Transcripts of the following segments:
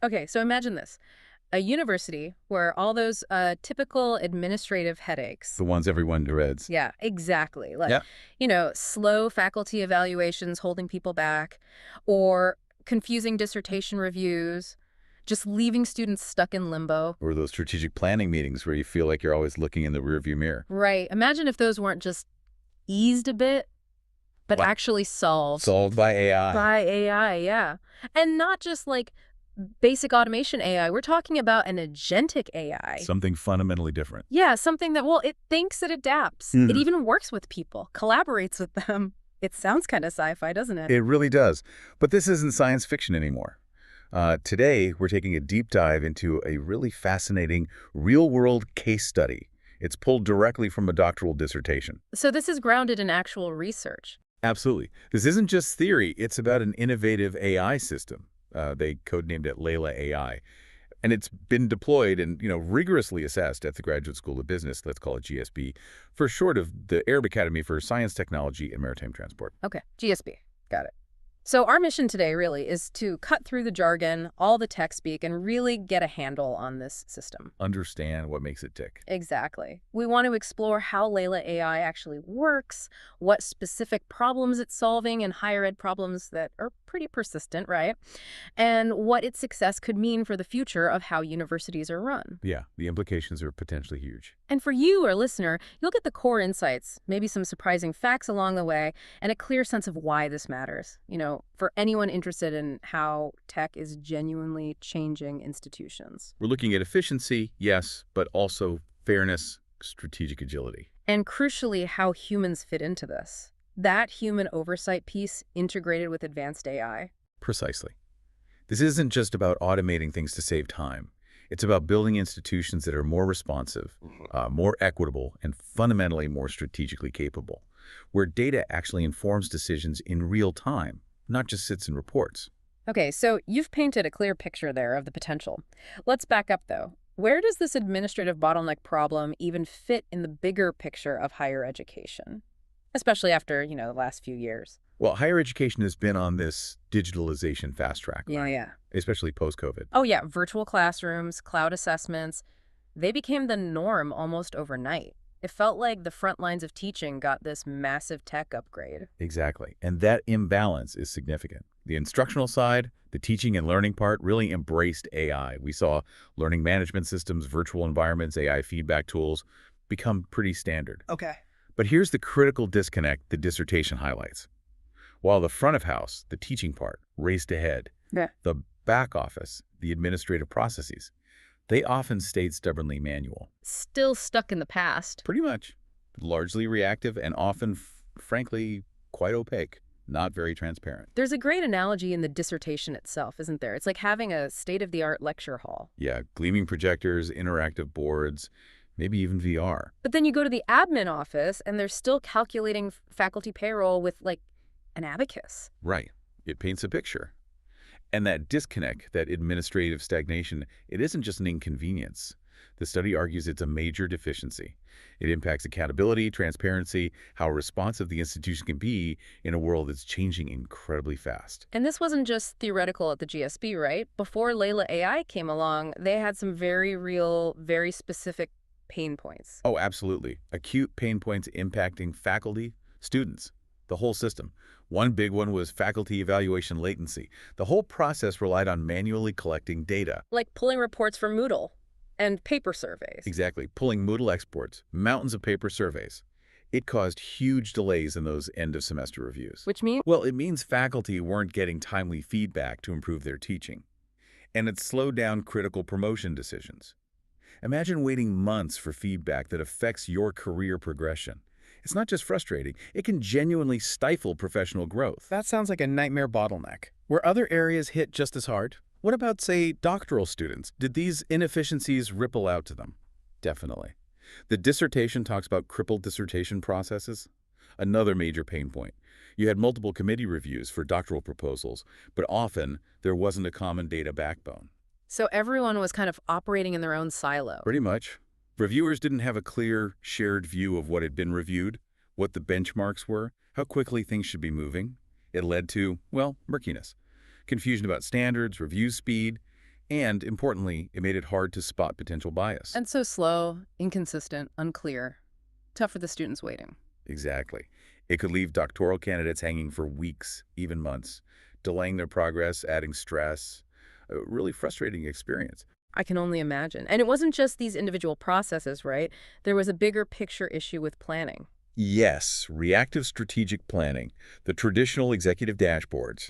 Okay, so imagine this. A university where all those typical administrative headaches. The ones everyone dreads. Yeah, exactly. Like, Yeah. slow faculty evaluations holding people back, or confusing dissertation reviews, just leaving students stuck in limbo. Or those strategic planning meetings where you feel like you're always looking in the rearview mirror. Right. Imagine if those weren't just eased a bit, but Wow. actually solved Solved by AI. by AI, yeah. And not just like basic automation AI. We're talking about an agentic AI. Something fundamentally different. Yeah, something that, well, it thinks, it adapts. It even works with people, collaborates with them. It sounds kind of sci-fi, doesn't it? It really does. But this isn't science fiction anymore. Today, we're taking a deep dive into a really fascinating real-world case study. It's pulled directly from a doctoral dissertation. So this is grounded in actual research. Absolutely. This isn't just theory. It's about an innovative AI system. They codenamed it Laila AI. And it's been deployed and, rigorously assessed at the Graduate School of Business, let's call it GSB, for short of the Arab Academy for Science, Technology, and Maritime Transport. Okay, GSB. Got it. So our mission today really is to cut through the jargon, all the tech speak, and really get a handle on this system. Understand what makes it tick. Exactly. We want to explore how Layla AI actually works, what specific problems it's solving, and higher ed problems that are pretty persistent, right? And what its success could mean for the future of how universities are run. Yeah, the implications are potentially huge. And for you, our listener, you'll get the core insights, maybe some surprising facts along the way, and a clear sense of why this matters. For anyone interested in how tech is genuinely changing institutions. We're looking at efficiency, yes, but also fairness, strategic agility. And crucially, how humans fit into this. That human oversight piece integrated with advanced AI. Precisely. This isn't just about automating things to save time. It's about building institutions that are more responsive, more equitable, and fundamentally more strategically capable, where data actually informs decisions in real time, not just sits in reports. Okay, so you've painted a clear picture there of the potential. Let's back up, though. Where does this administrative bottleneck problem even fit in the bigger picture of higher education? Especially after, the last few years. Well, higher education has been on this digitalization fast track, right? Yeah. Especially post-COVID. Oh, yeah, virtual classrooms, cloud assessments, they became the norm almost overnight. It felt like the front lines of teaching got this massive tech upgrade. Exactly. And that imbalance is significant. The instructional side, the teaching and learning part, really embraced AI. We saw learning management systems, virtual environments, AI feedback tools become pretty standard. Okay. But here's the critical disconnect the dissertation highlights. While the front of house, the teaching part, raced ahead, the back office, the administrative processes, they often stayed stubbornly manual. Still stuck in the past. Pretty much. Largely reactive and often, frankly, quite opaque. Not very transparent. There's a great analogy in the dissertation itself, isn't there? It's like having a state-of-the-art lecture hall. Yeah, gleaming projectors, interactive boards, maybe even VR. But then you go to the admin office, and they're still calculating faculty payroll with, an abacus. Right. It paints a picture. And that disconnect, that administrative stagnation, it isn't just an inconvenience. The study argues it's a major deficiency. It impacts accountability, transparency, how responsive the institution can be in a world that's changing incredibly fast. And this wasn't just theoretical at the GSB, right? Before Layla AI came along, they had some very real, very specific pain points. Oh, absolutely. Acute pain points impacting faculty, students, the whole system. One big one was faculty evaluation latency. The whole process relied on manually collecting data. Like pulling reports from Moodle and paper surveys. Exactly. Pulling Moodle exports, mountains of paper surveys. It caused huge delays in those end-of-semester reviews. Which means? Well, it means faculty weren't getting timely feedback to improve their teaching. And it slowed down critical promotion decisions. Imagine waiting months for feedback that affects your career progression. It's not just frustrating, it can genuinely stifle professional growth. That sounds like a nightmare bottleneck. Were other areas hit just as hard? What about, say, doctoral students? Did these inefficiencies ripple out to them? Definitely. The dissertation talks about crippled dissertation processes. Another major pain point. You had multiple committee reviews for doctoral proposals, but often there wasn't a common data backbone. So everyone was kind of operating in their own silo. Pretty much. Reviewers didn't have a clear, shared view of what had been reviewed, what the benchmarks were, how quickly things should be moving. It led to, well, murkiness. Confusion about standards, review speed. And, importantly, it made it hard to spot potential bias. And so slow, inconsistent, unclear. Tough for the students waiting. Exactly. It could leave doctoral candidates hanging for weeks, even months, delaying their progress, adding stress. A really frustrating experience. I can only imagine. And it wasn't just these individual processes, right? There was a bigger picture issue with planning. Yes, reactive strategic planning, the traditional executive dashboards,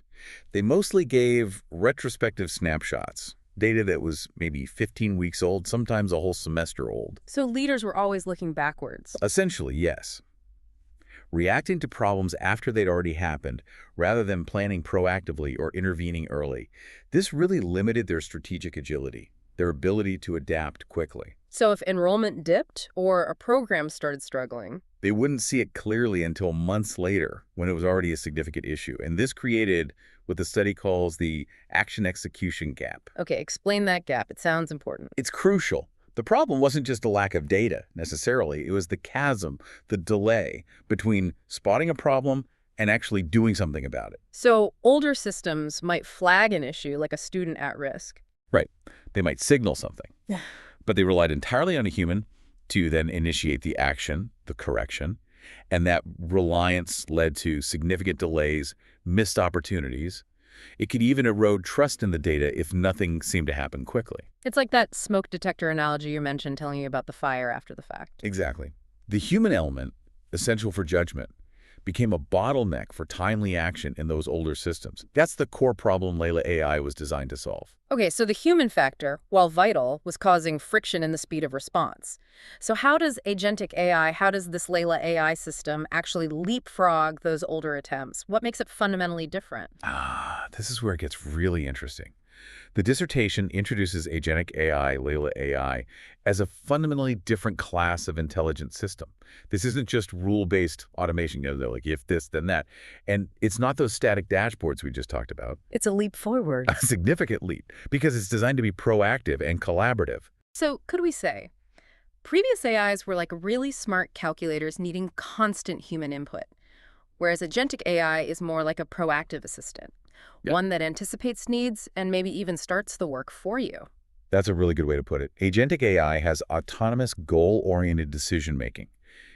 they mostly gave retrospective snapshots, data that was maybe 15 weeks old, sometimes a whole semester old. So leaders were always looking backwards. Essentially, yes. Reacting to problems after they'd already happened, rather than planning proactively or intervening early. This really limited their strategic agility, their ability to adapt quickly. So if enrollment dipped or a program started struggling, They wouldn't see it clearly until months later when it was already a significant issue. And this created what the study calls the action execution gap. okay, explain that gap. It sounds important. It's crucial. The problem wasn't just a lack of data, necessarily. It was the chasm, the delay between spotting a problem and actually doing something about it. So older systems might flag an issue like a student at risk. Right. They might signal something, but they relied entirely on a human to then initiate the action, the correction, and that reliance led to significant delays, missed opportunities. It could even erode trust in the data if nothing seemed to happen quickly. It's like that smoke detector analogy you mentioned telling you about the fire after the fact. Exactly. The human element, essential for judgment, became a bottleneck for timely action in those older systems. That's the core problem Laila AI was designed to solve. Okay, so the human factor, while vital, was causing friction in the speed of response. So how does agentic AI, how does this Laila AI system actually leapfrog those older attempts? What makes it fundamentally different? This is where it gets really interesting. The dissertation introduces agentic AI, Laila AI, as a fundamentally different class of intelligent system. This isn't just rule-based automation, they're like if this, then that. And it's not those static dashboards we just talked about. It's a leap forward. A significant leap, because it's designed to be proactive and collaborative. So could we say, previous AIs were like really smart calculators needing constant human input, whereas agentic AI is more like a proactive assistant, Yeah. one that anticipates needs and maybe even starts the work for you. That's a really good way to put it. Agentic AI has autonomous, goal-oriented decision-making.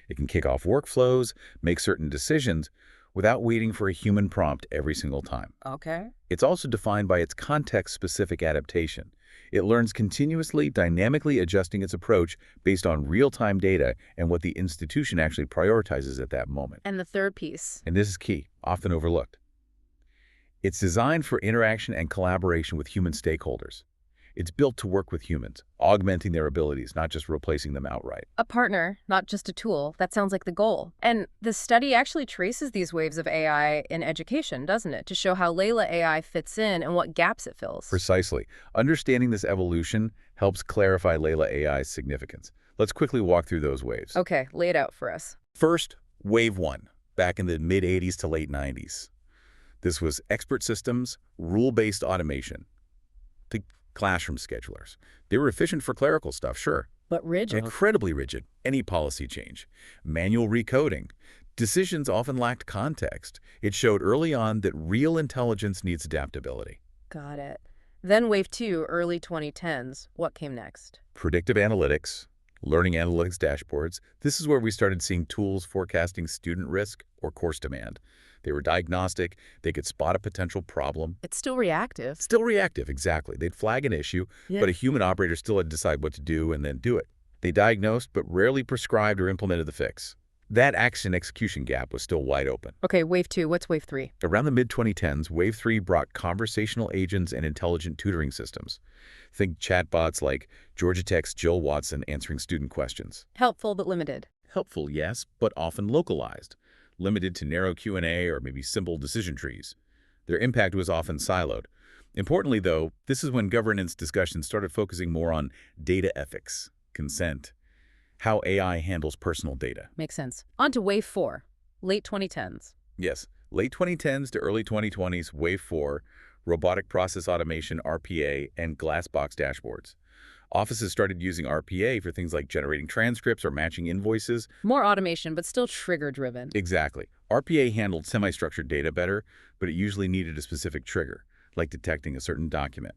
It can kick off workflows, make certain decisions, without waiting for a human prompt every single time. Okay. It's also defined by its context-specific adaptation. It learns continuously, dynamically adjusting its approach based on real-time data and what the institution actually prioritizes at that moment. And the third piece. And this is key, often overlooked. It's designed for interaction and collaboration with human stakeholders. It's built to work with humans, augmenting their abilities, not just replacing them outright. A partner, not just a tool. That sounds like the goal. And the study actually traces these waves of AI in education, doesn't it? To show how Laila AI fits in and what gaps it fills. Precisely. Understanding this evolution helps clarify Laila AI's significance. Let's quickly walk through those waves. Okay, lay it out for us. First, Wave 1, back in the mid-'80s to late '90s. This was expert systems, rule-based automation. Think classroom schedulers. They were efficient for clerical stuff, sure. But rigid. Incredibly rigid. Any policy change. Manual recoding. Decisions often lacked context. It showed early on that real intelligence needs adaptability. Got it. Then wave 2, early 2010s. What came next? Predictive analytics, learning analytics dashboards. This is where we started seeing tools forecasting student risk or course demand. They were diagnostic. They could spot a potential problem. It's still reactive. Still reactive, exactly. They'd flag an issue, but a human operator still had to decide what to do and then do it. They diagnosed, but rarely prescribed or implemented the fix. That action execution gap was still wide open. Okay, wave 2. What's wave 3? Around the mid-2010s, Wave 3 brought conversational agents and intelligent tutoring systems. Think chatbots like Georgia Tech's Jill Watson answering student questions. Helpful but limited. Helpful, yes, but often localized, limited to narrow Q&A or maybe simple decision trees. Their impact was often siloed. Importantly, though, this is when governance discussions started focusing more on data ethics, consent, how AI handles personal data. Makes sense. On to wave 4, late 2010s. Yes, late 2010s to early 2020s, Wave 4, robotic process automation, RPA, and glass box dashboards. Offices started using RPA for things like generating transcripts or matching invoices. More automation, but still trigger-driven. Exactly. RPA handled semi-structured data better, but it usually needed a specific trigger, like detecting a certain document.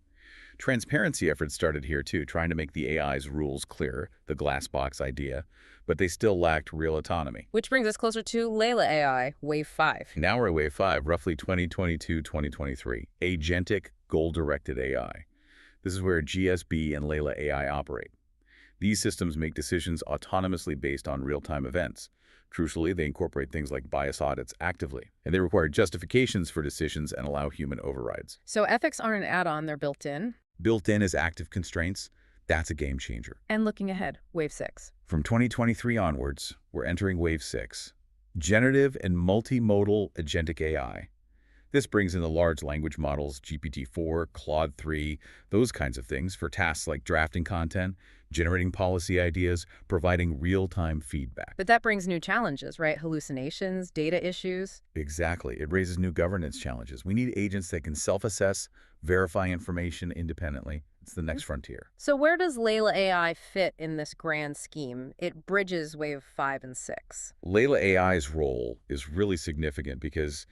Transparency efforts started here too, trying to make the AI's rules clearer, the glass box idea, but they still lacked real autonomy. Which brings us closer to Laila AI, Wave 5. Now we're at Wave 5, roughly 2022-2023, agentic, goal-directed AI. This is where GSB and Laila AI operate. These systems make decisions autonomously based on real-time events. Crucially, they incorporate things like bias audits actively, and they require justifications for decisions and allow human overrides. So ethics aren't an add-on, they're built in. Built in as active constraints, that's a game changer. And looking ahead, Wave 6. From 2023 onwards, we're entering Wave 6, generative and multimodal agentic AI. This brings in the large language models, GPT-4, Claude 3, those kinds of things for tasks like drafting content, generating policy ideas, providing real-time feedback. But that brings new challenges, right? Hallucinations, data issues. Exactly. It raises new governance challenges. We need agents that can self-assess, verify information independently. It's the next frontier. So where does Laila AI fit in this grand scheme? It bridges Wave 5 and 6. Laila AI's role is really significant because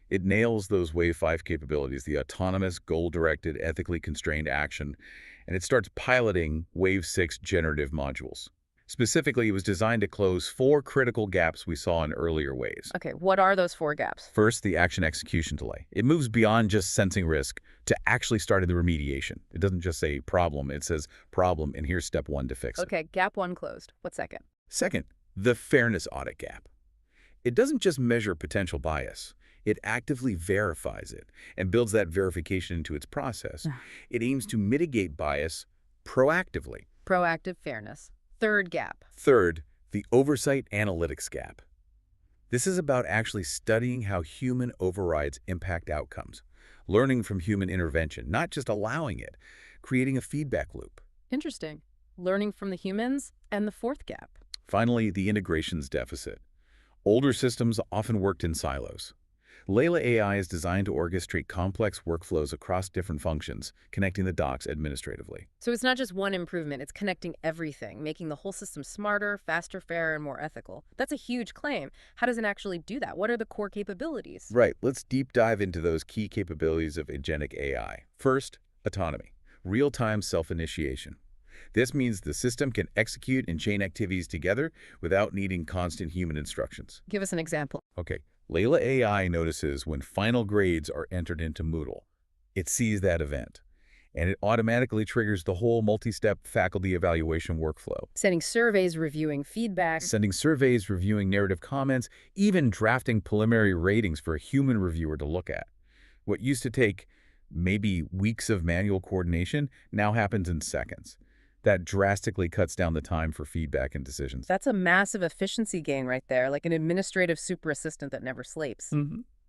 it nails those Wave 5 capabilities, the autonomous, goal-directed, ethically constrained action, and it starts piloting Wave 6 generative modules. Specifically, it was designed to close 4 critical gaps we saw in earlier waves. Okay, what are those 4 gaps? First, the action execution delay. It moves beyond just sensing risk to actually starting the remediation. It doesn't just say problem, it says problem, and here's step 1 to fix it. Okay, gap 1 closed. What's second? Second, the fairness audit gap. It doesn't just measure potential bias. It actively verifies it and builds that verification into its process. It aims to mitigate bias proactively. Proactive fairness. Third gap. Third, the oversight analytics gap. This is about actually studying how human overrides impact outcomes, learning from human intervention, not just allowing it, creating a feedback loop. Interesting. Learning from the humans. And the fourth gap. Finally, the integrations deficit. Older systems often worked in silos. Laila AI is designed to orchestrate complex workflows across different functions, connecting the dots administratively. So it's not just one improvement, it's connecting everything, making the whole system smarter, faster, fairer, and more ethical. That's a huge claim. How does it actually do that? What are the core capabilities? Right, let's deep dive into those key capabilities of agentic AI. First, autonomy, real-time self-initiation. This means the system can execute and chain activities together without needing constant human instructions. Give us an example. Okay, Laila AI notices when final grades are entered into Moodle. It sees that event, and it automatically triggers the whole multi-step faculty evaluation workflow. Sending surveys, reviewing feedback. Sending surveys, reviewing narrative comments, even drafting preliminary ratings for a human reviewer to look at. What used to take maybe weeks of manual coordination now happens in seconds. That drastically cuts down the time for feedback and decisions. That's a massive efficiency gain right there, like an administrative super assistant that never sleeps.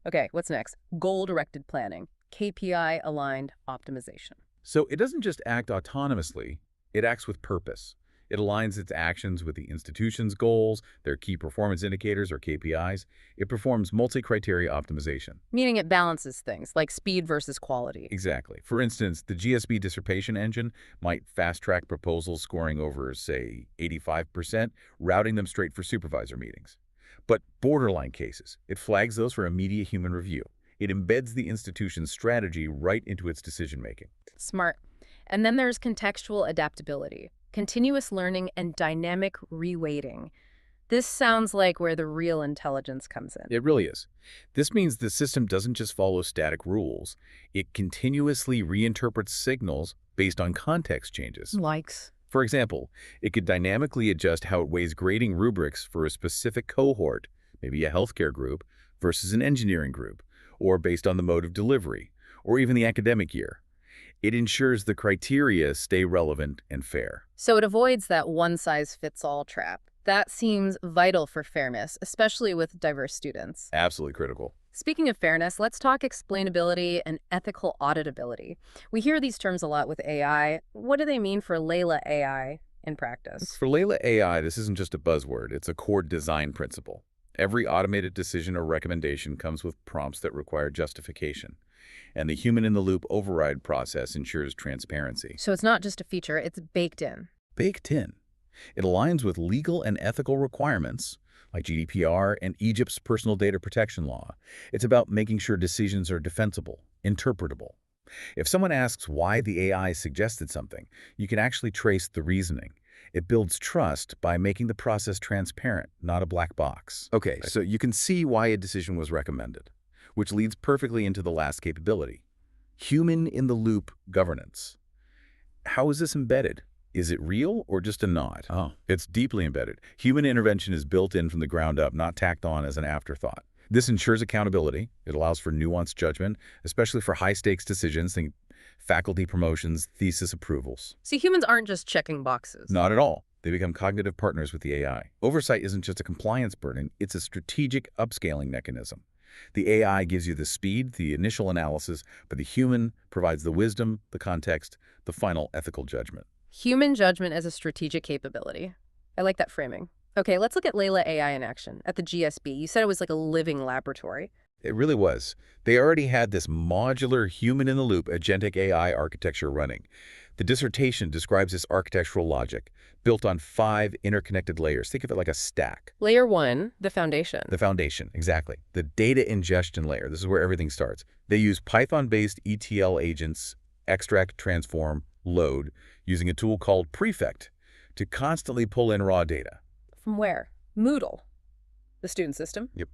Okay, what's next? Goal-directed planning, KPI-aligned optimization. So it doesn't just act autonomously, it acts with purpose. It aligns its actions with the institution's goals, their key performance indicators or KPIs. It performs multi-criteria optimization. Meaning it balances things, like speed versus quality. Exactly. For instance, the GSB dissertation engine might fast-track proposals scoring over, say, 85%, routing them straight for supervisor meetings. But borderline cases, it flags those for immediate human review. It embeds the institution's strategy right into its decision-making. Smart. And then there's contextual adaptability, continuous learning, and dynamic reweighting. This sounds like where the real intelligence comes in. It really is. This means the system doesn't just follow static rules. It continuously reinterprets signals based on context changes. Likes. For example, it could dynamically adjust how it weighs grading rubrics for a specific cohort, maybe a healthcare group, versus an engineering group, or based on the mode of delivery, or even the academic year. It ensures the criteria stay relevant and fair. So it avoids that one-size-fits-all trap. That seems vital for fairness, especially with diverse students. Absolutely critical. Speaking of fairness, let's talk explainability and ethical auditability. We hear these terms a lot with AI. What do they mean for Laila AI in practice? For Laila AI, this isn't just a buzzword. It's a core design principle. Every automated decision or recommendation comes with prompts that require justification. And the human-in-the-loop override process ensures transparency. So it's not just a feature, it's baked in. Baked in. It aligns with legal and ethical requirements, like GDPR and Egypt's personal data protection law. It's about making sure decisions are defensible, interpretable. If someone asks why the AI suggested something, you can actually trace the reasoning. It builds trust by making the process transparent, not a black box. Okay, so you can see why a decision was recommended, which leads perfectly into the last capability. Human-in-the-loop governance. How is this embedded? Is it real or just a nod? Oh, it's deeply embedded. Human intervention is built in from the ground up, not tacked on as an afterthought. This ensures accountability. It allows for nuanced judgment, especially for high-stakes decisions, think faculty promotions, thesis approvals. See, humans aren't just checking boxes. Not at all. They become cognitive partners with the AI. Oversight isn't just a compliance burden, it's a strategic upscaling mechanism. The AI gives you the speed, the initial analysis, but the human provides the wisdom, the context, the final ethical judgment. Human judgment as a strategic capability. I like that framing. Okay, let's look at Laila AI in action at the GSB. You said it was like a living laboratory. It really was. They already had this modular human-in-the-loop agentic AI architecture running. The dissertation describes this architectural logic, built on 5 interconnected layers. Think of it like a stack. Layer 1, the foundation. The foundation, exactly. The data ingestion layer. This is where everything starts. They use Python-based ETL agents, extract, transform, load, using a tool called Prefect to constantly pull in raw data. From where? Moodle, the student system. Yep.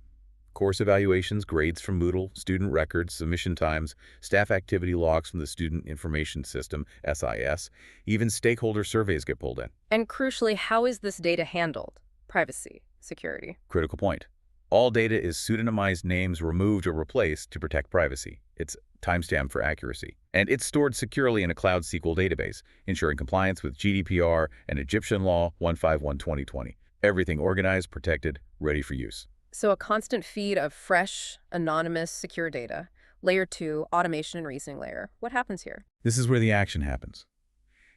Course evaluations, grades from Moodle, student records, submission times, staff activity logs from the Student Information System, SIS. Even stakeholder surveys get pulled in. And crucially, how is this data handled? Privacy, security. Critical point. All data is pseudonymized names removed or replaced to protect privacy. It's timestamped for accuracy. And it's stored securely in a Cloud SQL database, ensuring compliance with GDPR and Egyptian Law 151/2020. Everything organized, protected, ready for use. So a constant feed of fresh, anonymous, secure data. Layer 2, automation and reasoning layer. What happens here? This is where the action happens.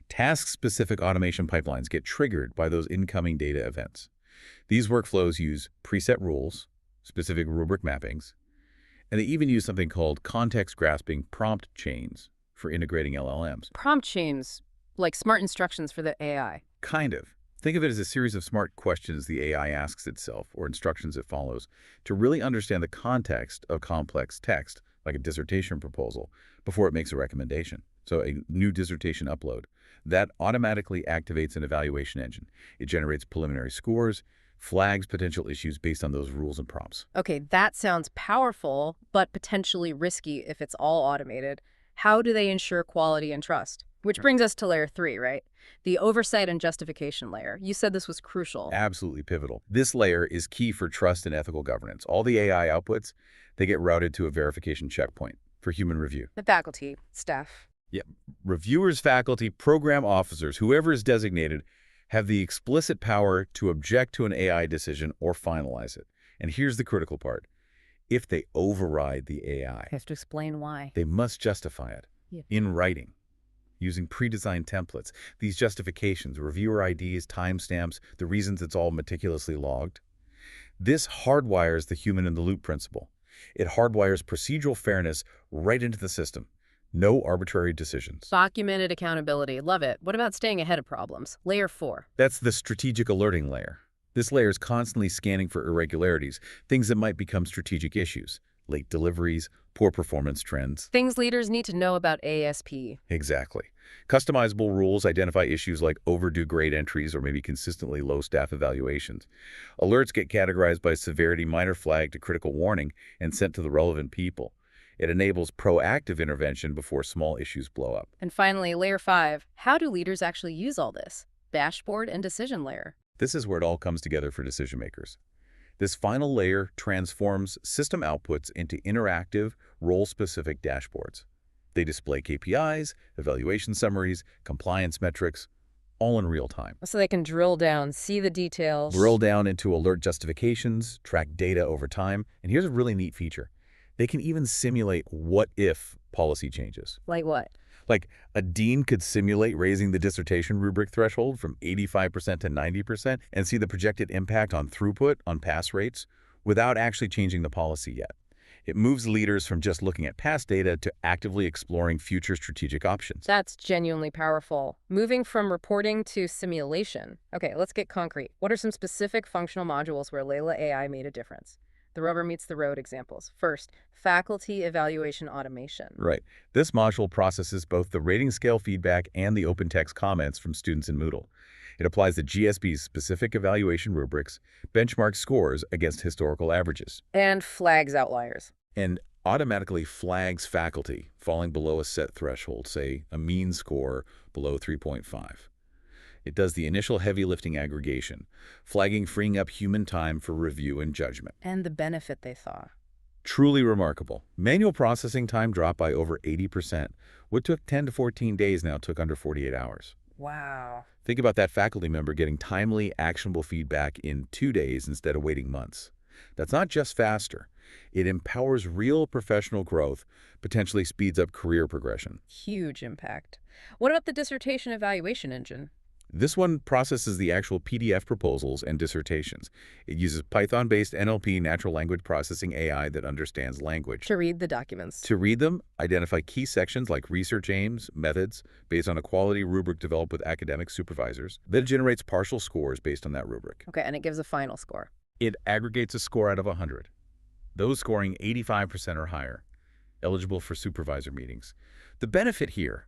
Task-specific automation pipelines get triggered by those incoming data events. These workflows use preset rules, specific rubric mappings, and they even use something called context-grasping prompt chains for integrating LLMs. Prompt chains, like smart instructions for the AI. Kind of. Think of it as a series of smart questions the AI asks itself, or instructions it follows, to really understand the context of complex text, like a dissertation proposal, before it makes a recommendation. So a new dissertation upload. That automatically activates an evaluation engine. It generates preliminary scores, flags potential issues based on those rules and prompts. Okay, that sounds powerful, but potentially risky if it's all automated. How do they ensure quality and trust? Which brings us to layer 3, right? The oversight and justification layer. You said this was crucial. Absolutely pivotal. This layer is key for trust and ethical governance. All the AI outputs, they get routed to a verification checkpoint for human review. The faculty, staff. Yep. Reviewers, faculty, program officers, whoever is designated, have the explicit power to object to an AI decision or finalize it. And here's the critical part. If they override the AI, I have to explain why. they must justify it in writing, using pre-designed templates. These justifications, reviewer IDs, timestamps, the reasons it's all meticulously logged. This hardwires the human-in-the-loop principle. It hardwires procedural fairness right into the system. No arbitrary decisions. Documented accountability. Love it. What about staying ahead of problems? Layer 4. That's the strategic alerting layer. This layer is constantly scanning for irregularities, things that might become strategic issues, late deliveries, poor performance trends. Things leaders need to know about ASP. Exactly. Customizable rules identify issues like overdue grade entries or maybe consistently low staff evaluations. Alerts get categorized by severity, minor flag to critical warning, and sent to the relevant people. It enables proactive intervention before small issues blow up. And finally, layer 5. How do leaders actually use all this? Dashboard and decision layer. This is where it all comes together for decision makers. This final layer transforms system outputs into interactive, role-specific dashboards. They display KPIs, evaluation summaries, compliance metrics, all in real time. So they can drill down, see the details. Drill down into alert justifications, track data over time, and here's a really neat feature. They can even simulate what-if policy changes. Like what? Like, a dean could simulate raising the dissertation rubric threshold from 85% to 90% and see the projected impact on throughput, on pass rates, without actually changing the policy yet. It moves leaders from just looking at past data to actively exploring future strategic options. That's genuinely powerful. Moving from reporting to simulation. Okay, let's get concrete. What are some specific functional modules where Laila AI made a difference? the rubber meets the road examples. First, faculty evaluation automation. Right. This module processes both the rating scale feedback and the open text comments from students in Moodle. It applies the GSB's specific evaluation rubrics, benchmarks scores against historical averages, And flags outliers. and automatically flags faculty falling below a set threshold, say a mean score below 3.5. It does the initial heavy lifting aggregation, flagging freeing up human time for review and judgment. And the benefit they saw. Truly remarkable. Manual processing time dropped by over 80%. What took 10 to 14 days now took under 48 hours. Wow. Think about that faculty member getting timely, actionable feedback in 2 days instead of waiting months. That's not just faster. It empowers real professional growth, potentially speeds up career progression. Huge impact. What about the dissertation evaluation engine? This one processes the actual PDF proposals and dissertations. It uses Python-based NLP, natural language processing AI that understands language. To read the documents. To read them, identify key sections like research aims, methods, based on a quality rubric developed with academic supervisors. Then it generates partial scores based on that rubric. Okay, and it gives a final score. It aggregates a score out of 100. Those scoring 85% or higher, eligible for supervisor meetings. The benefit here: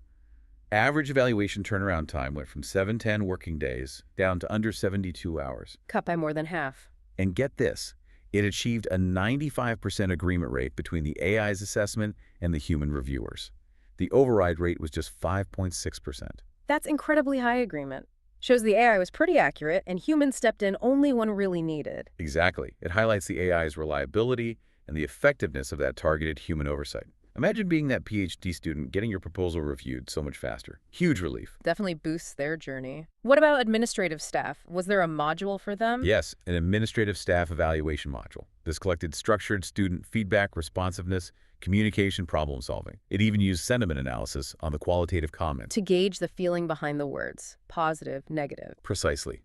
average evaluation turnaround time went from 7-10 working days down to under 72 hours. Cut by more than half. And get this, it achieved a 95% agreement rate between the AI's assessment and the human reviewers. The override rate was just 5.6%. That's incredibly high agreement. Shows the AI was pretty accurate and humans stepped in only when really needed. Exactly. It highlights the AI's reliability and the effectiveness of that targeted human oversight. Imagine being that PhD student getting your proposal reviewed so much faster. Huge relief. Definitely boosts their journey. What about administrative staff? Was there a module for them? Yes, an administrative staff evaluation module. This collected structured student feedback, responsiveness, communication, problem solving. It even used sentiment analysis on the qualitative comments. To gauge the feeling behind the words. Positive, negative. Precisely.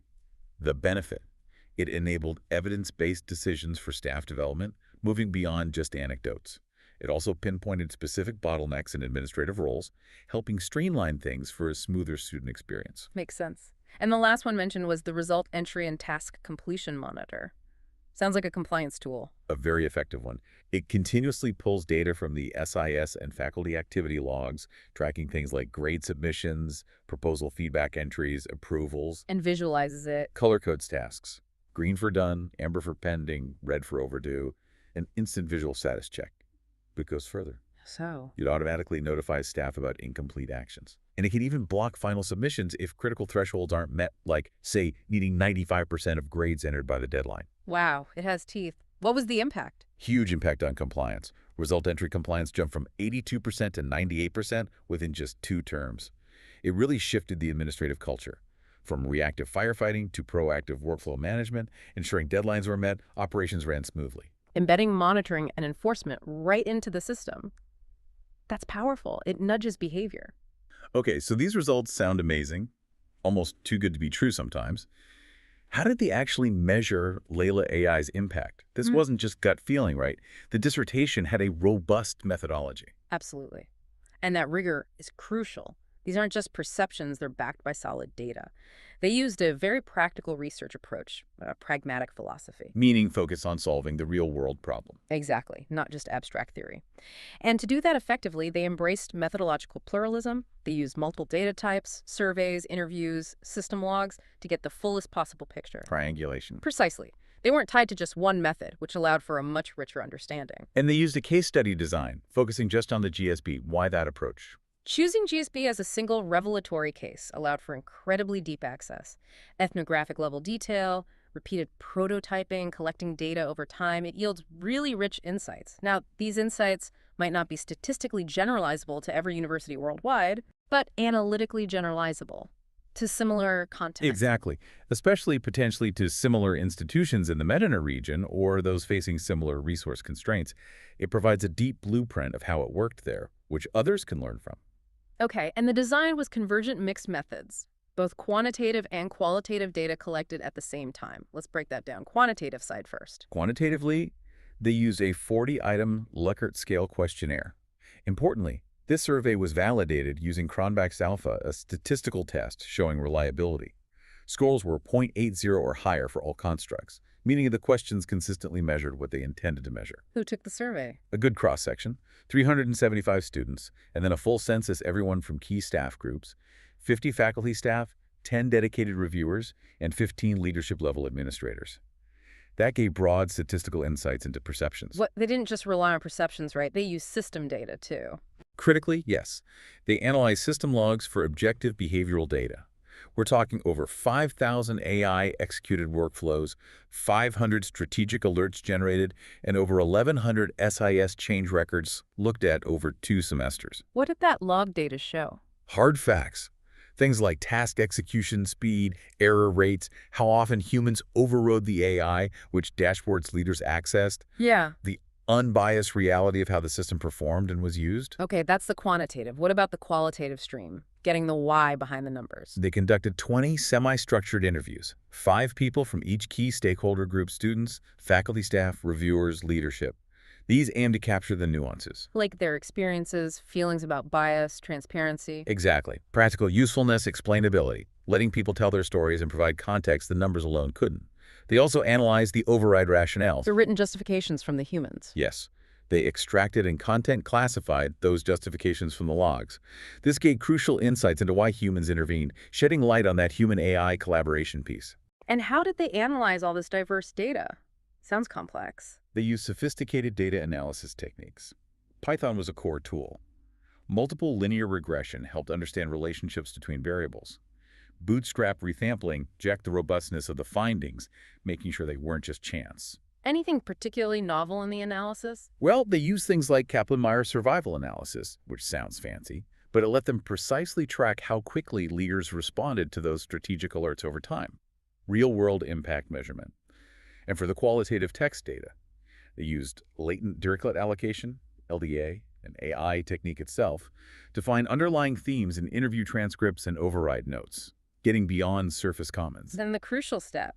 The benefit: it enabled evidence-based decisions for staff development, moving beyond just anecdotes. It also pinpointed specific bottlenecks in administrative roles, helping streamline things for a smoother student experience. Makes sense. And the last one mentioned was the result entry and task completion monitor. Sounds like a compliance tool. A very effective one. It continuously pulls data from the SIS and faculty activity logs, tracking things like grade submissions, proposal feedback entries, approvals, And visualizes it. color codes tasks. Green for done, amber for pending, red for overdue, an instant visual status check. But it goes further. So, It automatically notifies staff about incomplete actions. And it can even block final submissions if critical thresholds aren't met, like, say, needing 95% of grades entered by the deadline. wow, it has teeth. What was the impact? Huge impact on compliance. Result entry compliance jumped from 82% to 98% within just 2 terms. It really shifted the administrative culture. From reactive firefighting to proactive workflow management, ensuring deadlines were met, operations ran smoothly. Embedding monitoring and enforcement right into the system. That's powerful. It nudges behavior. Okay, so these results sound amazing, almost too good to be true sometimes. How did they actually measure Laila AI's impact? This wasn't just gut feeling, right? The dissertation had a robust methodology. Absolutely. And that rigor is crucial. These aren't just perceptions, they're backed by solid data. They used a very practical research approach, a pragmatic philosophy. Meaning focus on solving the real-world problem. Exactly, not just abstract theory. And to do that effectively, they embraced methodological pluralism. They used multiple data types, surveys, interviews, system logs to get the fullest possible picture. Triangulation. Precisely. They weren't tied to just one method, which allowed for a much richer understanding. And they used a case study design, focusing just on the GSB. Why that approach? Choosing GSB as a single revelatory case allowed for incredibly deep access. Ethnographic level detail, repeated prototyping, collecting data over time, it yields really rich insights. Now, these insights might not be statistically generalizable to every university worldwide, but analytically generalizable to similar contexts. Exactly, especially potentially to similar institutions in the Medina region or those facing similar resource constraints. It provides a deep blueprint of how it worked there, which others can learn from. Okay, and the design was convergent mixed methods, both quantitative and qualitative data collected at the same time. Let's break that down. Quantitative side first. Quantitatively, they use a 40-item Likert scale questionnaire. Importantly, this survey was validated using Cronbach's Alpha, a statistical test showing reliability. Scores were .80 or higher for all constructs, meaning the questions consistently measured what they intended to measure. Who took the survey? A good cross-section, 375 students, and then a full census everyone from key staff groups, 50 faculty staff, 10 dedicated reviewers, and 15 leadership-level administrators. That gave broad statistical insights into perceptions. What, they didn't just rely on perceptions, right? They used system data, too. Critically, yes. They analyzed system logs for objective behavioral data. We're talking over 5,000 AI-executed workflows, 500 strategic alerts generated, and over 1,100 SIS change records looked at over 2 semesters. What did that log data show? Hard facts. Things like task execution speed, error rates, how often humans overrode the AI, which dashboards leaders accessed, Yeah. the unbiased reality of how the system performed and was used. Okay, that's the quantitative. What about the qualitative stream? Getting the why behind the numbers. They conducted 20 semi-structured interviews, 5 people from each key stakeholder group: students, faculty staff, reviewers, leadership. These aim to capture the nuances. Like their experiences, feelings about bias, transparency. Exactly. Practical usefulness, explainability, letting people tell their stories and provide context the numbers alone couldn't. They also analyzed the override rationales. The written justifications from the humans. Yes. They extracted and content classified those justifications from the logs. This gave crucial insights into why humans intervened, shedding light on that human-AI collaboration piece. And how did they analyze all this diverse data? Sounds complex. They used sophisticated data analysis techniques. Python was a core tool. Multiple linear regression helped understand relationships between variables. Bootstrap resampling checked the robustness of the findings, making sure they weren't just chance. Anything particularly novel in the analysis? Well, they used things like Kaplan-Meier survival analysis, which sounds fancy, but it let them precisely track how quickly leaders responded to those strategic alerts over time. Real-world impact measurement. And for the qualitative text data, they used latent Dirichlet allocation, LDA, and AI technique itself to find underlying themes in interview transcripts and override notes, getting beyond surface comments. Then the crucial step,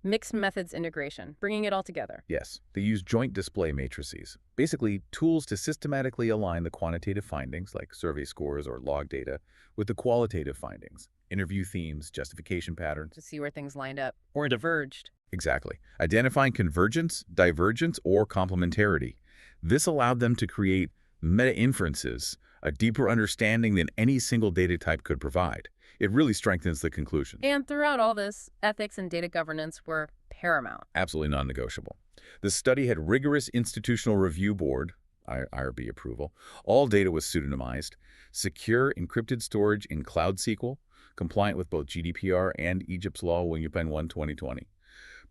mixed methods integration, bringing it all together. Yes, they used joint display matrices, basically tools to systematically align the quantitative findings, like survey scores or log data, with the qualitative findings, interview themes, justification patterns. To see where things lined up or diverged. Exactly. Identifying convergence, divergence, or complementarity. This allowed them to create meta-inferences, a deeper understanding than any single data type could provide. It really strengthens the conclusion. And throughout all this, ethics and data governance were paramount. Absolutely non-negotiable. The study had rigorous institutional review board, IRB approval. All data was pseudonymized, secure encrypted storage in Cloud SQL, compliant with both GDPR and Egypt's law WINUPEN 1 2020.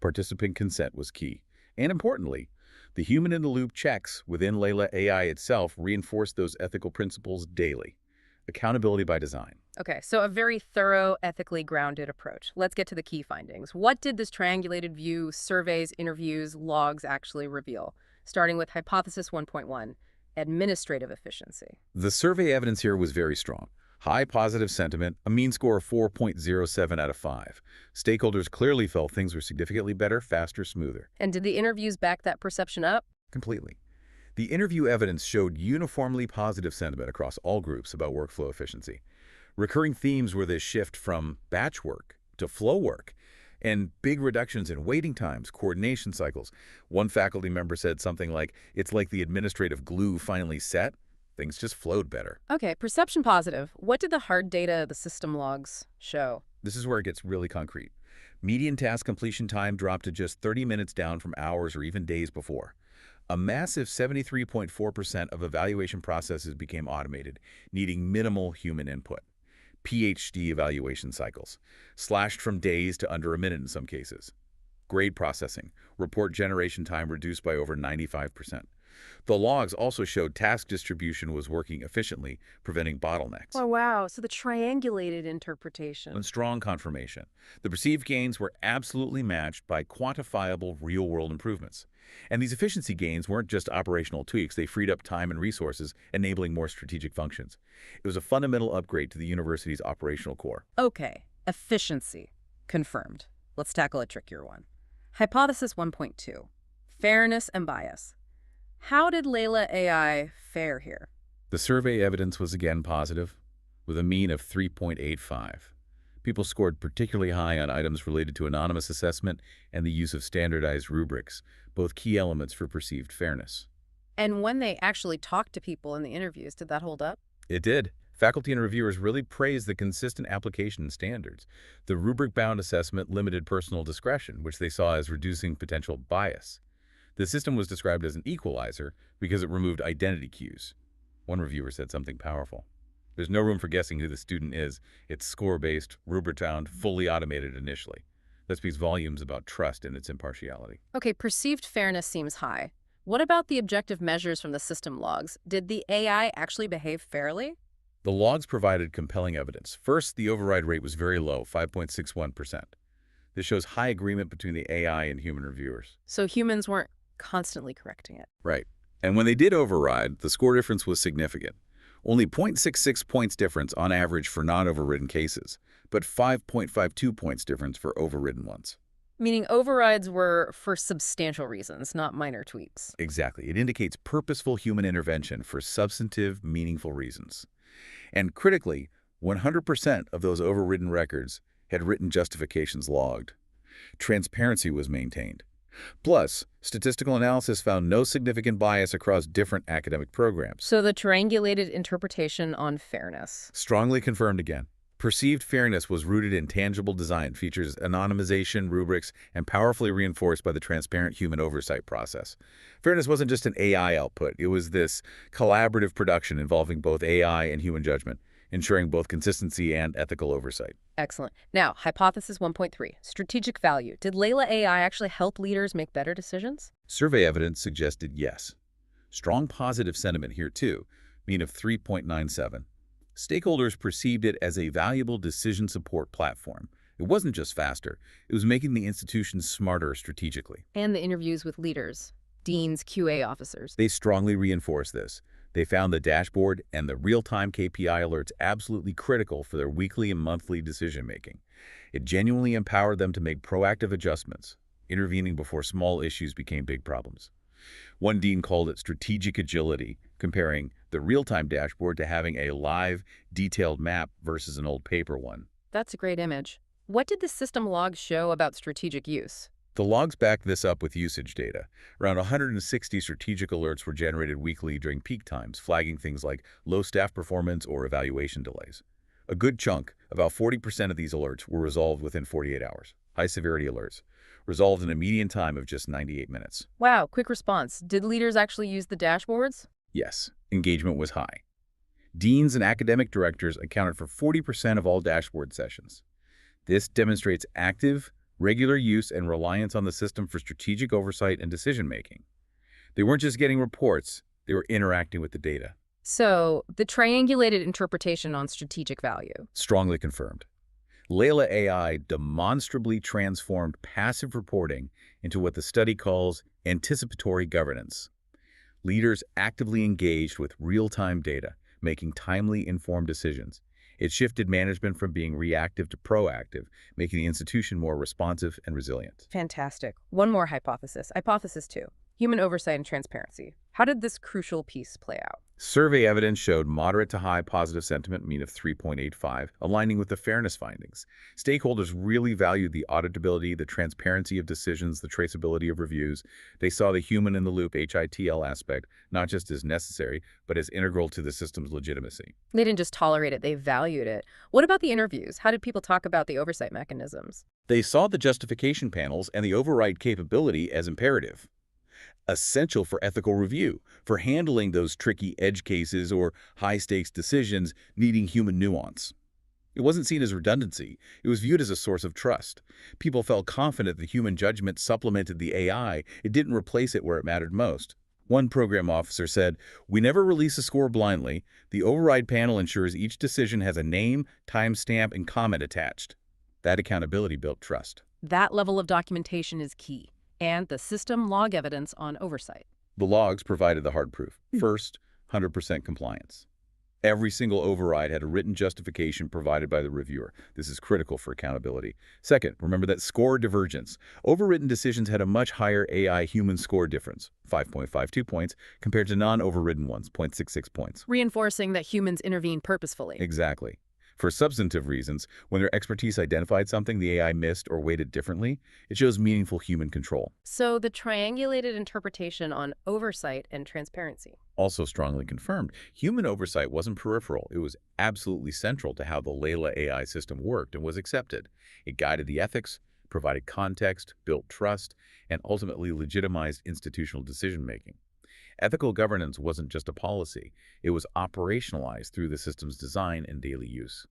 Participant consent was key. And importantly, the human-in-the-loop checks within Laila AI itself reinforced those ethical principles daily. Accountability by design. Okay, so a very thorough, ethically grounded approach. Let's get to the key findings. What did this triangulated view, surveys, interviews, logs actually reveal? Starting with hypothesis 1.1, administrative efficiency. The survey evidence here was very strong. High positive sentiment, a mean score of 4.07 out of 5. Stakeholders clearly felt things were significantly better, faster, smoother. And did the interviews back that perception up? Completely. The interview evidence showed uniformly positive sentiment across all groups about workflow efficiency. Recurring themes were this shift from batch work to flow work, and big reductions in waiting times, coordination cycles. One faculty member said something like, "It's like the administrative glue finally set. Things just flowed better." Okay, perception positive. What did the hard data, the system logs, show? This is where it gets really concrete. Median task completion time dropped to just 30 minutes, down from hours or even days before. A massive 73.4% of evaluation processes became automated, needing minimal human input. PhD evaluation cycles, slashed from days to under a minute in some cases. Grade processing, report generation time reduced by over 95%. The logs also showed task distribution was working efficiently, preventing bottlenecks. Oh, wow. So the triangulated interpretation. And strong confirmation. The perceived gains were absolutely matched by quantifiable real-world improvements. And these efficiency gains weren't just operational tweaks. They freed up time and resources, enabling more strategic functions. It was a fundamental upgrade to the university's operational core. Okay, efficiency. Confirmed. Let's tackle a trickier one. Hypothesis 1.2, fairness and bias. How did Laila AI fare here? The survey evidence was again positive, with a mean of 3.85. People scored particularly high on items related to anonymous assessment and the use of standardized rubrics, both key elements for perceived fairness. And when they actually talked to people in the interviews, did that hold up? It did. Faculty and reviewers really praised the consistent application standards. The rubric-bound assessment limited personal discretion, which they saw as reducing potential bias. The system was described as an equalizer because it removed identity cues. One reviewer said something powerful. There's no room for guessing who the student is. It's score-based, rubric-bound, fully automated initially. That speaks volumes about trust in its impartiality. Okay, perceived fairness seems high. What about the objective measures from the system logs? Did the AI actually behave fairly? The logs provided compelling evidence. First, the override rate was very low, 5.61%. This shows high agreement between the AI and human reviewers. So humans weren't constantly correcting it. Right. And when they did override, the score difference was significant. Only 0.66 points difference on average for non-overridden cases, but 5.52 points difference for overridden ones. Meaning overrides were for substantial reasons, not minor tweaks. Exactly. It indicates purposeful human intervention for substantive, meaningful reasons. And critically, 100% of those overridden records had written justifications logged. Transparency was maintained. Plus, statistical analysis found no significant bias across different academic programs. So the triangulated interpretation on fairness. Strongly confirmed again. Perceived fairness was rooted in tangible design, features anonymization, rubrics, and powerfully reinforced by the transparent human oversight process. Fairness wasn't just an AI output. It was this collaborative production involving both AI and human judgment, ensuring both consistency and ethical oversight. Excellent. Now, hypothesis 1.3, strategic value. Did Laila AI actually help leaders make better decisions? Survey evidence suggested yes. Strong positive sentiment here too, mean of 3.97. Stakeholders perceived it as a valuable decision support platform. It wasn't just faster, it was making the institution smarter strategically. And the interviews with leaders, deans, QA officers. They strongly reinforced this. They found the dashboard and the real-time KPI alerts absolutely critical for their weekly and monthly decision-making. It genuinely empowered them to make proactive adjustments, intervening before small issues became big problems. One dean called it strategic agility, comparing the real-time dashboard to having a live, detailed map versus an old paper one. That's a great image. What did the system logs show about strategic use? The logs backed this up with usage data. Around 160 strategic alerts were generated weekly during peak times, flagging things like low staff performance or evaluation delays. A good chunk, about 40% of these alerts, were resolved within 48 hours. High-severity alerts, resolved in a median time of just 98 minutes. Wow, quick response. Did leaders actually use the dashboards? Yes, engagement was high. Deans and academic directors accounted for 40% of all dashboard sessions. This demonstrates active, regular use and reliance on the system for strategic oversight and decision-making. They weren't just getting reports, they were interacting with the data. So, the triangulated interpretation on strategic value. Strongly confirmed. Laila AI demonstrably transformed passive reporting into what the study calls anticipatory governance. Leaders actively engaged with real-time data, making timely, informed decisions. It shifted management from being reactive to proactive, making the institution more responsive and resilient. Fantastic. One more hypothesis. Hypothesis 2, human oversight and transparency. How did this crucial piece play out? Survey evidence showed moderate to high positive sentiment, mean of 3.85, aligning with the fairness findings. Stakeholders really valued the auditability, the transparency of decisions, the traceability of reviews. They saw the human-in-the-loop HITL aspect not just as necessary, but as integral to the system's legitimacy. They didn't just tolerate it, they valued it. What about the interviews? How did people talk about the oversight mechanisms? They saw the justification panels and the override capability as imperative. Essential for ethical review, for handling those tricky edge cases or high-stakes decisions needing human nuance. It wasn't seen as redundancy. It was viewed as a source of trust. People felt confident that human judgment supplemented the AI. It didn't replace it where it mattered most. One program officer said, "We never release a score blindly. The override panel ensures each decision has a name, timestamp, and comment attached." That accountability built trust. That level of documentation is key. And the system log evidence on oversight. The logs provided the hard proof. First, 100% compliance. Every single override had a written justification provided by the reviewer. This is critical for accountability. Second, remember that score divergence. Overwritten decisions had a much higher AI human score difference, 5.52 points, compared to non-overridden ones, 0.66 points. Reinforcing that humans intervene purposefully. Exactly. For substantive reasons, when their expertise identified something the AI missed or weighted differently, it shows meaningful human control. So the triangulated interpretation on oversight and transparency. Also strongly confirmed, human oversight wasn't peripheral. It was absolutely central to how the Laila AI system worked and was accepted. It guided the ethics, provided context, built trust, and ultimately legitimized institutional decision-making. Ethical governance wasn't just a policy. It was operationalized through the system's design and daily use.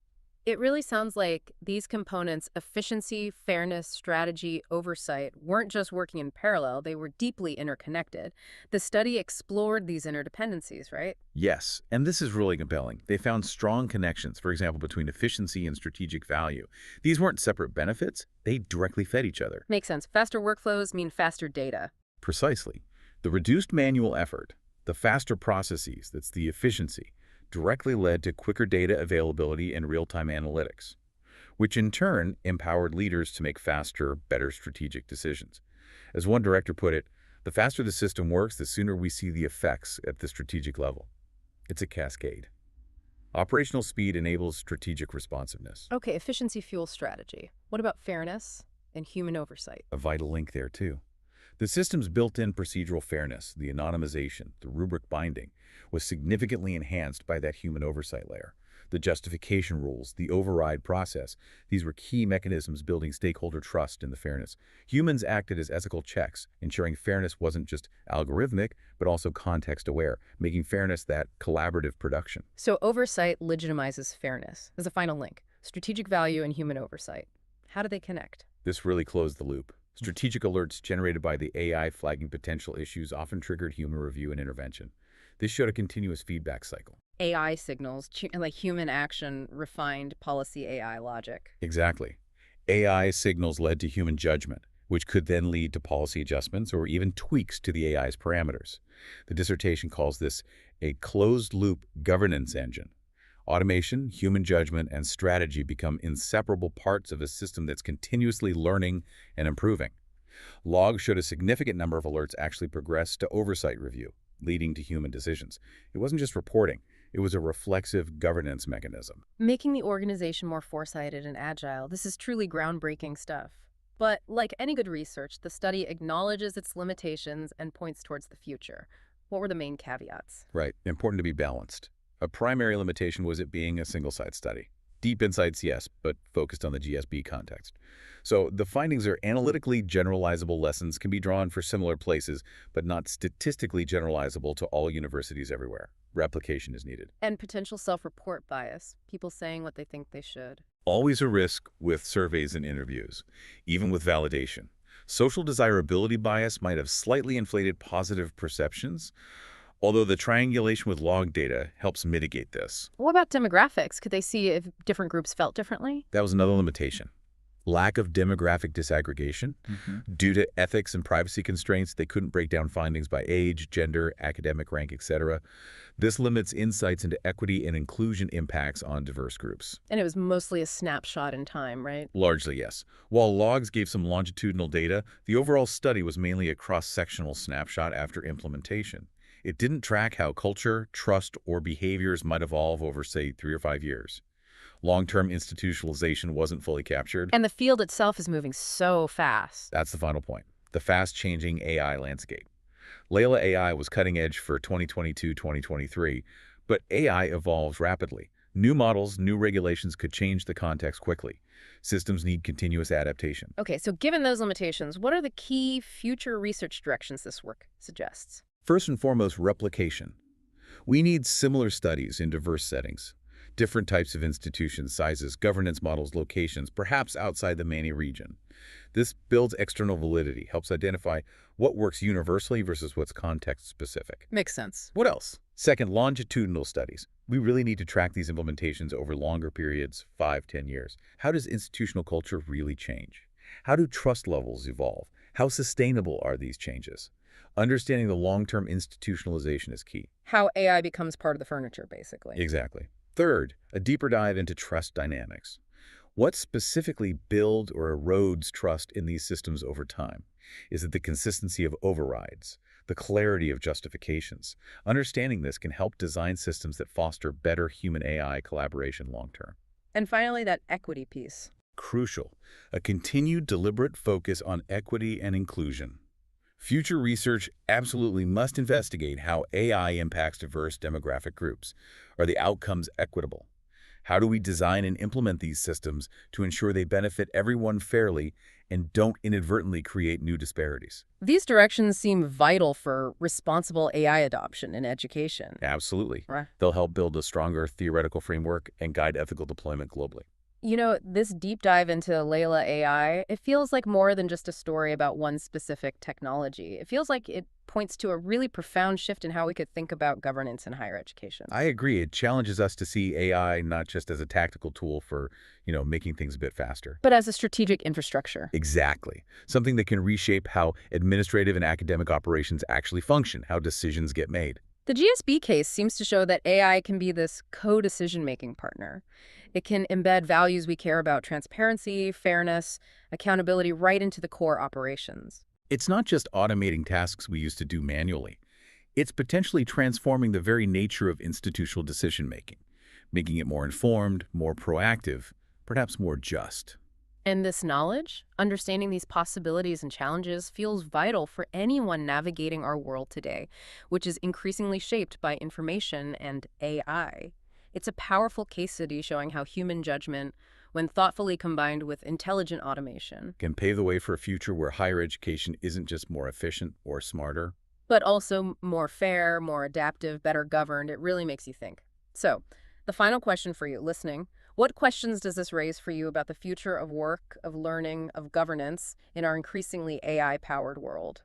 It really sounds like these components, efficiency, fairness, strategy, oversight, weren't just working in parallel, they were deeply interconnected. The study explored these interdependencies, right? Yes, and this is really compelling. They found strong connections, for example, between efficiency and strategic value. These weren't separate benefits. They directly fed each other. Makes sense. Faster workflows mean faster data. Precisely. The reduced manual effort, the faster processes, that's the efficiency, directly led to quicker data availability and real-time analytics, which in turn empowered leaders to make faster, better strategic decisions. As one director put it, the faster the system works, the sooner we see the effects at the strategic level. It's a cascade. Operational speed enables strategic responsiveness. Okay, efficiency fuels strategy. What about fairness and human oversight? A vital link there, too. The system's built-in procedural fairness, the anonymization, the rubric binding, was significantly enhanced by that human oversight layer. The justification rules, the override process, these were key mechanisms building stakeholder trust in the fairness. Humans acted as ethical checks, ensuring fairness wasn't just algorithmic, but also context-aware, making fairness that collaborative production. So oversight legitimizes fairness. As a final link, strategic value and human oversight. How do they connect? This really closed the loop. Strategic alerts generated by the AI flagging potential issues often triggered human review and intervention. This showed a continuous feedback cycle. AI signals, like human action, refined policy AI logic. Exactly. AI signals led to human judgment, which could then lead to policy adjustments or even tweaks to the AI's parameters. The dissertation calls this a closed-loop governance engine. Automation, human judgment, and strategy become inseparable parts of a system that's continuously learning and improving. Logs showed a significant number of alerts actually progressed to oversight review, leading to human decisions. It wasn't just reporting. It was a reflexive governance mechanism. Making the organization more foresighted and agile. This is truly groundbreaking stuff. But like any good research, the study acknowledges its limitations and points towards the future. What were the main caveats? Right. Important to be balanced. A primary limitation was it being a single-site study. Deep insights, yes, but focused on the GSB context. So the findings are analytically generalizable lessons can be drawn for similar places, but not statistically generalizable to all universities everywhere. Replication is needed. And potential self-report bias, people saying what they think they should. Always a risk with surveys and interviews, even with validation. Social desirability bias might have slightly inflated positive perceptions, although the triangulation with log data helps mitigate this. What about demographics? Could they see if different groups felt differently? That was another limitation. Lack of demographic disaggregation. Due to ethics and privacy constraints, they couldn't break down findings by age, gender, academic rank, etc. This limits insights into equity and inclusion impacts on diverse groups. And it was mostly a snapshot in time, right? Largely, yes. While logs gave some longitudinal data, the overall study was mainly a cross-sectional snapshot after implementation. It didn't track how culture, trust, or behaviors might evolve over, say, 3 or 5 years. Long-term institutionalization wasn't fully captured. And the field itself is moving so fast. That's the final point. The fast-changing AI landscape. Laila AI was cutting edge for 2022-2023, but AI evolves rapidly. New models, new regulations could change the context quickly. Systems need continuous adaptation. Okay, so given those limitations, what are the key future research directions this work suggests? First and foremost, replication. We need similar studies in diverse settings. Different types of institutions, sizes, governance models, locations, perhaps outside the Manny region. This builds external validity, helps identify what works universally versus what's context-specific. Makes sense. What else? Second, longitudinal studies. We really need to track these implementations over longer periods, 5, 10 years. How does institutional culture really change? How do trust levels evolve? How sustainable are these changes? Understanding the long-term institutionalization is key. How AI becomes part of the furniture, basically. Exactly. Third, a deeper dive into trust dynamics. What specifically builds or erodes trust in these systems over time? Is it the consistency of overrides, the clarity of justifications? Understanding this can help design systems that foster better human-AI collaboration long-term. And finally, that equity piece. Crucial. A continued deliberate focus on equity and inclusion. Future research absolutely must investigate how AI impacts diverse demographic groups. Are the outcomes equitable? How do we design and implement these systems to ensure they benefit everyone fairly and don't inadvertently create new disparities? These directions seem vital for responsible AI adoption in education. Absolutely. Right. They'll help build a stronger theoretical framework and guide ethical deployment globally. You know, this deep dive into Layla AI, it feels like more than just a story about one specific technology. It feels like it points to a really profound shift in how we could think about governance in higher education. I agree. It challenges us to see AI not just as a tactical tool for, making things a bit faster. But as a strategic infrastructure. Exactly. Something that can reshape how administrative and academic operations actually function, how decisions get made. The GSB case seems to show that AI can be this co-decision-making partner. It can embed values we care about: transparency, fairness, accountability right into the core operations. It's not just automating tasks we used to do manually. It's potentially transforming the very nature of institutional decision-making, making it more informed, more proactive, perhaps more just. And this knowledge, understanding these possibilities and challenges, feels vital for anyone navigating our world today, which is increasingly shaped by information and AI. It's a powerful case study showing how human judgment, when thoughtfully combined with intelligent automation, Can pave the way for a future where higher education isn't just more efficient or smarter. but also more fair, more adaptive, better governed. It really makes you think. So, the final question for you listening: what questions does this raise for you about the future of work, of learning, of governance in our increasingly AI-powered world?